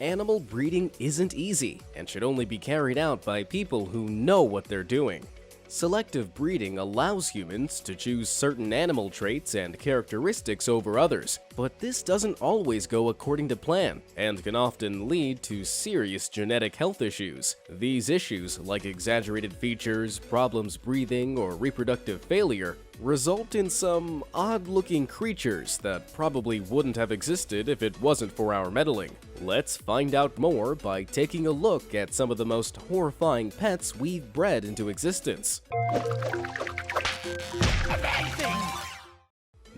Animal breeding isn't easy and should only be carried out by people who know what they're doing. Selective breeding allows humans to choose certain animal traits and characteristics over others, but this doesn't always go according to plan and can often lead to serious genetic health issues. These issues, like exaggerated features, problems breathing, or reproductive failure, result in some odd-looking creatures that probably wouldn't have existed if it wasn't for our meddling. Let's find out more by taking a look at some of the most horrifying pets we've bred into existence.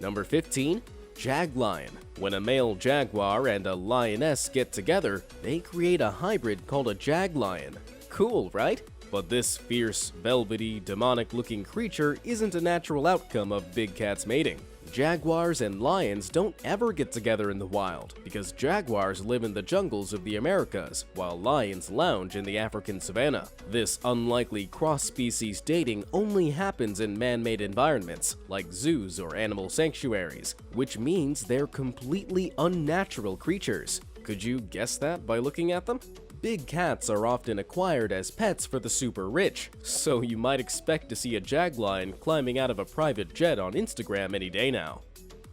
Number 15. Jaglion. When a male jaguar and a lioness get together, they create a hybrid called a jaglion. Cool, right? But this fierce, velvety, demonic-looking creature isn't a natural outcome of big cats mating. Jaguars and lions don't ever get together in the wild, because jaguars live in the jungles of the Americas, while lions lounge in the African savanna. This unlikely cross-species dating only happens in man-made environments, like zoos or animal sanctuaries, which means they're completely unnatural creatures. Could you guess that by looking at them? Big cats are often acquired as pets for the super rich, so you might expect to see a jaglion climbing out of a private jet on Instagram any day now.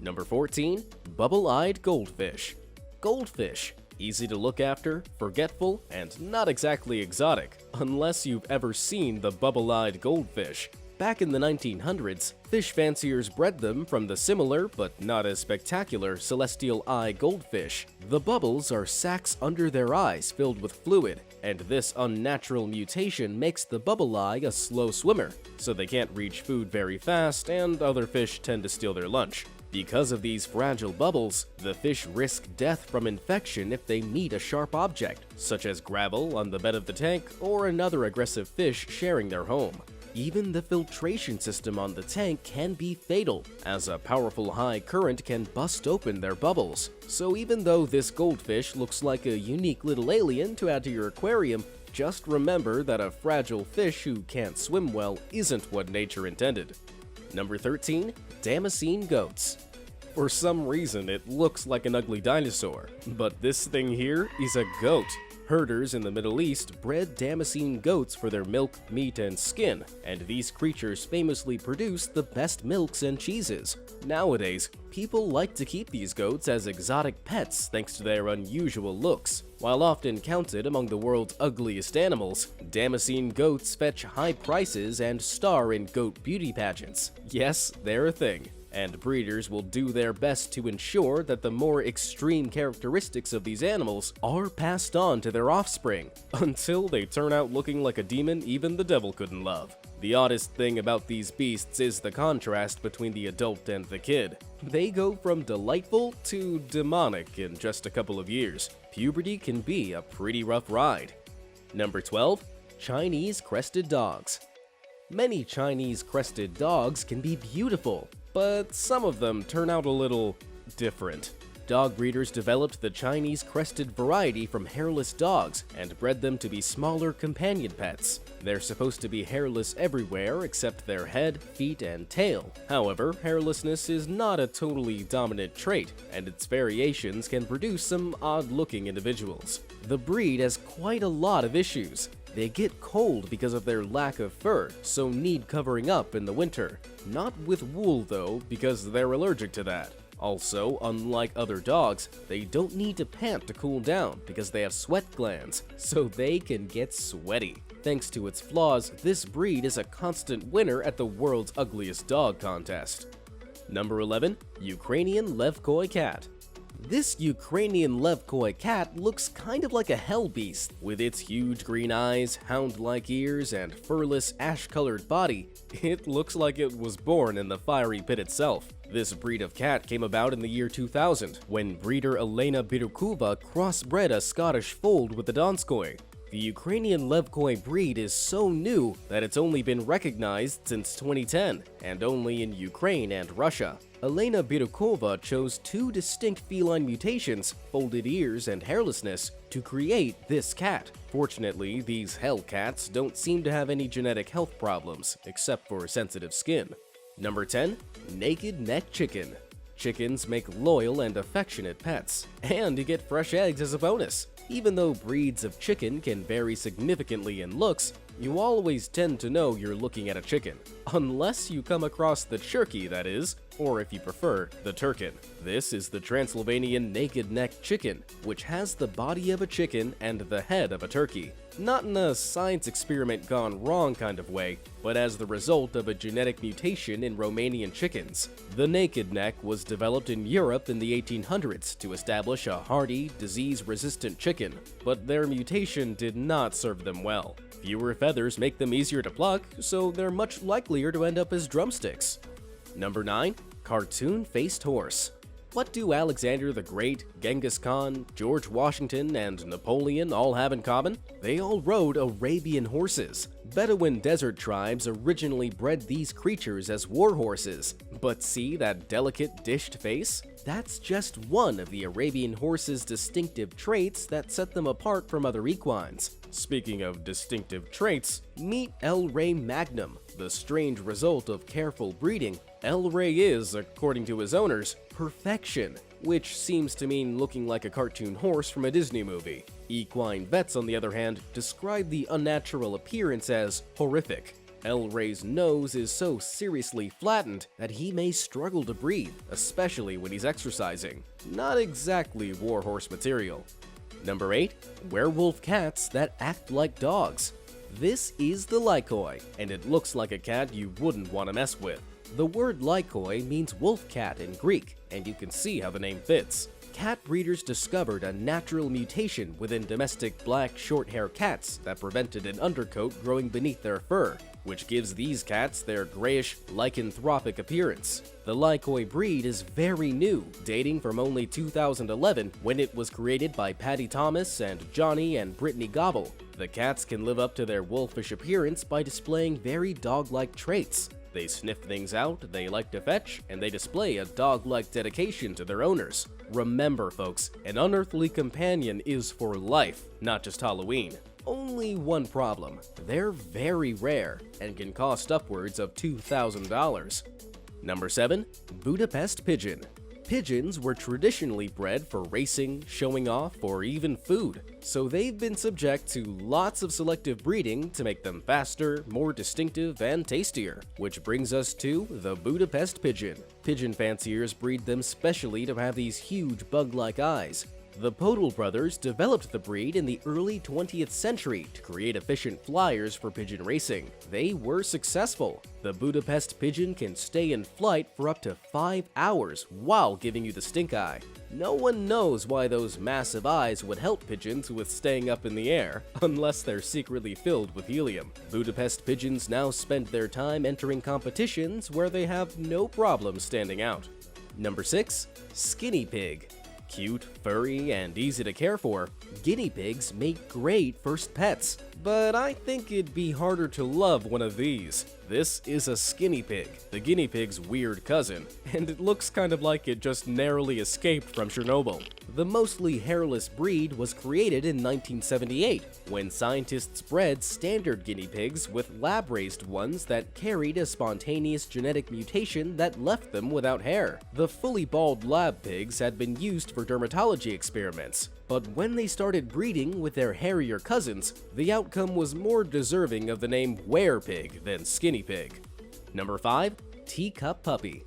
Number 14. Bubble-eyed goldfish. Goldfish. Easy to look after, forgetful, and not exactly exotic, unless you've ever seen the bubble-eyed goldfish. Back in the 1900s, fish fanciers bred them from the similar, but not as spectacular, celestial eye goldfish. The bubbles are sacs under their eyes filled with fluid, and this unnatural mutation makes the bubble eye a slow swimmer, so they can't reach food very fast and other fish tend to steal their lunch. Because of these fragile bubbles, the fish risk death from infection if they meet a sharp object, such as gravel on the bed of the tank or another aggressive fish sharing their home. Even the filtration system on the tank can be fatal, as a powerful high current can bust open their bubbles. So even though this goldfish looks like a unique little alien to add to your aquarium, just remember that a fragile fish who can't swim well isn't what nature intended. Number 13. Damascene goats. For some reason, it looks like an ugly dinosaur, but this thing here is a goat. Herders in the Middle East bred Damascene goats for their milk, meat, and skin, and these creatures famously produce the best milks and cheeses. Nowadays, people like to keep these goats as exotic pets thanks to their unusual looks. While often counted among the world's ugliest animals, Damascene goats fetch high prices and star in goat beauty pageants. Yes, they're a thing. And breeders will do their best to ensure that the more extreme characteristics of these animals are passed on to their offspring, until they turn out looking like a demon even the devil couldn't love. The oddest thing about these beasts is the contrast between the adult and the kid. They go from delightful to demonic in just a couple of years. Puberty can be a pretty rough ride. Number 12. Chinese crested dogs. Many Chinese crested dogs can be beautiful, but some of them turn out a little different. Dog breeders developed the Chinese crested variety from hairless dogs and bred them to be smaller companion pets. They're supposed to be hairless everywhere except their head, feet, and tail. However, hairlessness is not a totally dominant trait, and its variations can produce some odd-looking individuals. The breed has quite a lot of issues. They get cold because of their lack of fur, so need covering up in the winter. Not with wool though, because they're allergic to that. Also, unlike other dogs, they don't need to pant to cool down because they have sweat glands, so they can get sweaty. Thanks to its flaws, this breed is a constant winner at the world's ugliest dog contest. Number 11. Ukrainian LEVKOY cat. This Ukrainian LEVKOY cat looks kind of like a hell beast. With its huge green eyes, hound-like ears, and furless ash-colored body, it looks like it was born in the fiery pit itself. This breed of cat came about in the year 2000, when breeder Elena Birukova crossbred a Scottish fold with the Donskoy. The Ukrainian LEVKOY breed is so new that it's only been recognized since 2010, and only in Ukraine and Russia. Elena Birukova chose two distinct feline mutations, folded ears and hairlessness, to create this cat. Fortunately, these hell cats don't seem to have any genetic health problems, except for sensitive skin. Number 10. Naked neck chicken. Chickens make loyal and affectionate pets, and you get fresh eggs as a bonus. Even though breeds of chicken can vary significantly in looks, you always tend to know you're looking at a chicken. Unless you come across the turkey, that is, or if you prefer, the turkin. This is the Transylvanian naked-neck chicken, which has the body of a chicken and the head of a turkey. Not in a science experiment gone wrong kind of way, but as the result of a genetic mutation in Romanian chickens. The naked neck was developed in Europe in the 1800s to establish a hardy, disease-resistant chicken, but their mutation did not serve them well. Fewer feathers make them easier to pluck, so they're much likelier to end up as drumsticks. Number 9. Cartoon-faced horse. What do Alexander the Great, Genghis Khan, George Washington, and Napoleon all have in common? They all rode Arabian horses. Bedouin desert tribes originally bred these creatures as war horses. But see that delicate dished face? That's just one of the Arabian horse's distinctive traits that set them apart from other equines. Speaking of distinctive traits, meet El Rey Magnum, the strange result of careful breeding. El Rey is, according to his owners, perfection, which seems to mean looking like a cartoon horse from a Disney movie. Equine vets, on the other hand, describe the unnatural appearance as horrific. El Rey's nose is so seriously flattened that he may struggle to breathe, especially when he's exercising. Not exactly warhorse material. Number 8. Werewolf cats that act like dogs. This is the LEVKOY, and it looks like a cat you wouldn't want to mess with. The word LEVKOY means wolf cat in Greek, and you can see how the name fits. Cat breeders discovered a natural mutation within domestic black short-hair cats that prevented an undercoat growing beneath their fur, which gives these cats their grayish, lycanthropic appearance. The LEVKOY breed is very new, dating from only 2011 when it was created by Patty Thomas and Johnny and Brittany Gobble. The cats can live up to their wolfish appearance by displaying very dog-like traits. They sniff things out, they like to fetch, and they display a dog-like dedication to their owners. Remember, folks, an unearthly companion is for life, not just Halloween. Only one problem: they're very rare and can cost upwards of $2,000. Number 7. Budapest pigeon. Pigeons were traditionally bred for racing, showing off, or even food, so they've been subject to lots of selective breeding to make them faster, more distinctive, and tastier. Which brings us to the Budapest pigeon. Pigeon fanciers breed them specially to have these huge bug-like eyes. The Podol brothers developed the breed in the early 20th century to create efficient flyers for pigeon racing. They were successful. The Budapest pigeon can stay in flight for up to 5 hours while giving you the stink eye. No one knows why those massive eyes would help pigeons with staying up in the air, unless they're secretly filled with helium. Budapest pigeons now spend their time entering competitions where they have no problem standing out. Number 6. Skinny pig. Cute, furry, and easy to care for, guinea pigs make great first pets. But I think it'd be harder to love one of these. This is a skinny pig, the guinea pig's weird cousin, and it looks kind of like it just narrowly escaped from Chernobyl. The mostly hairless breed was created in 1978, when scientists bred standard guinea pigs with lab-raised ones that carried a spontaneous genetic mutation that left them without hair. The fully bald lab pigs had been used for dermatology experiments, but when they started breeding with their hairier cousins, the outcome was more deserving of the name werepig than skinny pig. Number 5. Teacup puppy.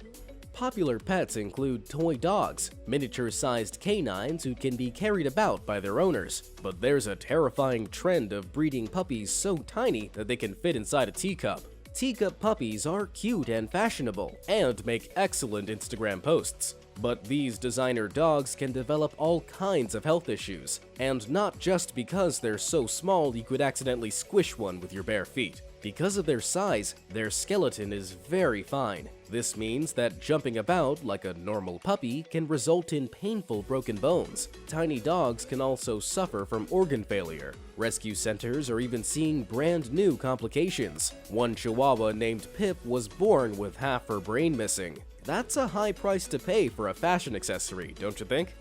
Popular pets include toy dogs, miniature-sized canines who can be carried about by their owners. But there's a terrifying trend of breeding puppies so tiny that they can fit inside a teacup. Teacup puppies are cute and fashionable, and make excellent Instagram posts. But these designer dogs can develop all kinds of health issues, and not just because they're so small you could accidentally squish one with your bare feet. Because of their size, their skeleton is very fine. This means that jumping about like a normal puppy can result in painful broken bones. Tiny dogs can also suffer from organ failure. Rescue centers are even seeing brand new complications. One Chihuahua named Pip was born with half her brain missing. That's a high price to pay for a fashion accessory, don't you think?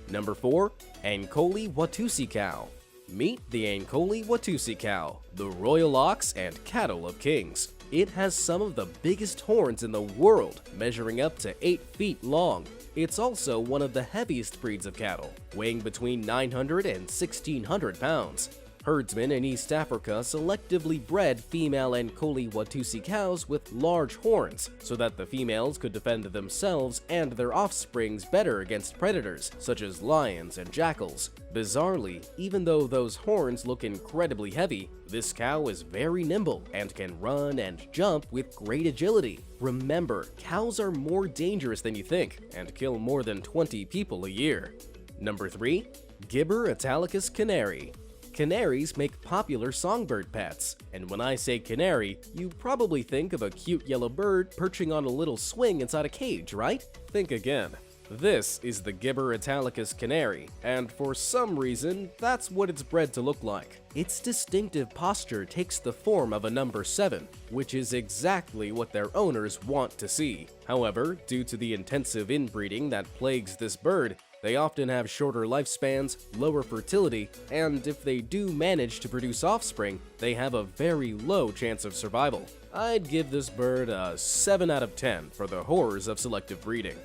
Number 4. Ankole Watusi cow. Meet the Ankole Watusi cow, the royal ox and cattle of kings. It has some of the biggest horns in the world, measuring up to 8 feet long. It's also one of the heaviest breeds of cattle, weighing between 900 and 1,600 pounds. Herdsmen in East Africa selectively bred female Ankole Watusi cows with large horns so that the females could defend themselves and their offsprings better against predators such as lions and jackals. Bizarrely, even though those horns look incredibly heavy, this cow is very nimble and can run and jump with great agility. Remember, cows are more dangerous than you think and kill more than 20 people a year. Number 3. Gibber Italicus Canary. Canaries make popular songbird pets, and when I say canary, you probably think of a cute yellow bird perching on a little swing inside a cage, right? Think again. This is the Gibber Italicus canary, and for some reason, that's what it's bred to look like. Its distinctive posture takes the form of a number 7, which is exactly what their owners want to see. However, due to the intensive inbreeding that plagues this bird, they often have shorter lifespans, lower fertility, and if they do manage to produce offspring, they have a very low chance of survival. I'd give this bird a 7 out of 10 for the horrors of selective breeding.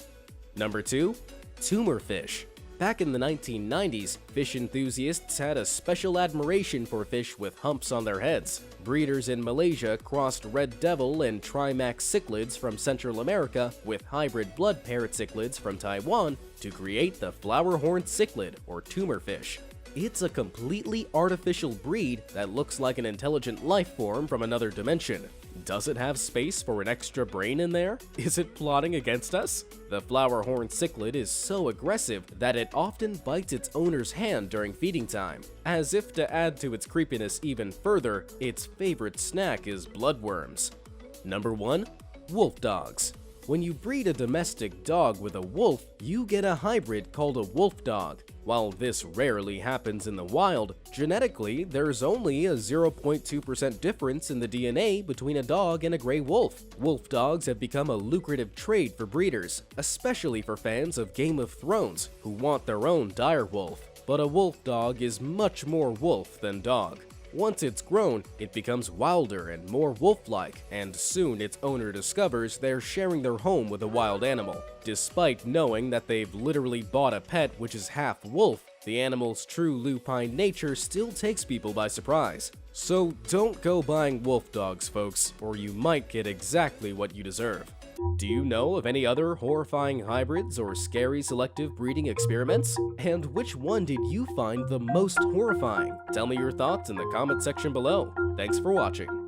Number 2. Tumor fish. Back in the 1990s, fish enthusiasts had a special admiration for fish with humps on their heads. Breeders in Malaysia crossed red devil and trimax cichlids from Central America with hybrid blood parrot cichlids from Taiwan to create the flowerhorn cichlid, or tumor fish. It's a completely artificial breed that looks like an intelligent life form from another dimension. Does it have space for an extra brain in there? Is it plotting against us? The flowerhorn cichlid is so aggressive that it often bites its owner's hand during feeding time. As if to add to its creepiness even further, its favorite snack is bloodworms. Number 1. Wolf dogs. When you breed a domestic dog with a wolf, you get a hybrid called a wolf dog. While this rarely happens in the wild, genetically, there's only a 0.2% difference in the DNA between a dog and a gray wolf. Wolf dogs have become a lucrative trade for breeders, especially for fans of Game of Thrones who want their own direwolf. But a wolf dog is much more wolf than dog. Once it's grown, it becomes wilder and more wolf-like, and soon its owner discovers they're sharing their home with a wild animal. Despite knowing that they've literally bought a pet which is half wolf, the animal's true lupine nature still takes people by surprise. So don't go buying wolf dogs, folks, or you might get exactly what you deserve. Do you know of any other horrifying hybrids or scary selective breeding experiments? And which one did you find the most horrifying? Tell me your thoughts in the comment section below. Thanks for watching.